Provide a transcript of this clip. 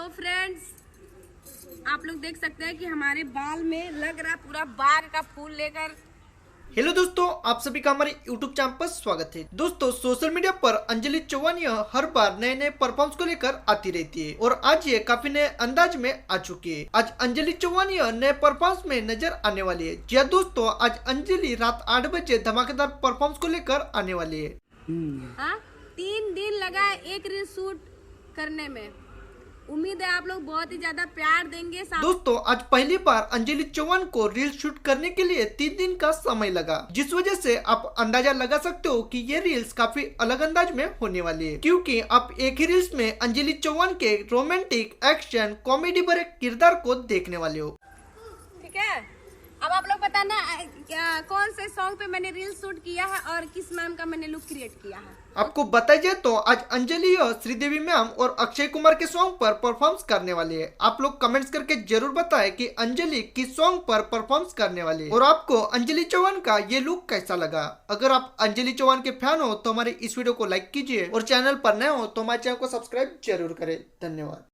तो फ्रेंड्स आप लोग देख सकते हैं कि हमारे बाल में लग रहा पूरा बाग का फूल लेकर। हेलो दोस्तों, आप सभी का हमारे यूट्यूब चैनल पर स्वागत है। दोस्तों, सोशल मीडिया पर अंजलि चौहान हर बार नए नए परफॉर्मेंस को लेकर आती रहती है और आज ये काफी नए अंदाज में आ चुकी है। आज अंजलि चौहान नए परफॉर्मेंस में नजर आने वाली है। जी दोस्तों, आज अंजलि रात 8 बजे धमाकेदार परफॉर्मेंस को लेकर आने वाली है। 3 दिन लगा एक रील शूट करने में। उम्मीद है आप लोग बहुत ही ज्यादा प्यार देंगे। दोस्तों, आज पहली बार अंजलि चौहान को रील शूट करने के लिए 3 दिन का समय लगा, जिस वजह से आप अंदाजा लगा सकते हो कि ये रील्स काफी अलग अंदाज में होने वाली है, क्योंकि आप एक ही रील्स में अंजलि चौहान के रोमांटिक, एक्शन, कॉमेडी भरे किरदार को देखने वाले हो। ठीक है, अब आप लोग बताना कौन से सॉन्ग पे मैंने रील शूट किया है और किस मैम का मैंने लुक क्रिएट किया है। आपको बताया जाए तो आज अंजलि और श्रीदेवी मैम और अक्षय कुमार के सॉन्ग पर परफॉर्मेंस करने वाली है। आप लोग कमेंट्स करके जरूर बताएं कि अंजलि किस सॉन्ग पर परफॉर्मेंस करने वाली है और आपको अंजलि चौहान का ये लुक कैसा लगा। अगर आप अंजलि चौहान के फैन हो तो हमारे इस वीडियो को लाइक कीजिए और चैनल पर नए हो तो हमारे चैनल को सब्सक्राइब जरूर करें। धन्यवाद।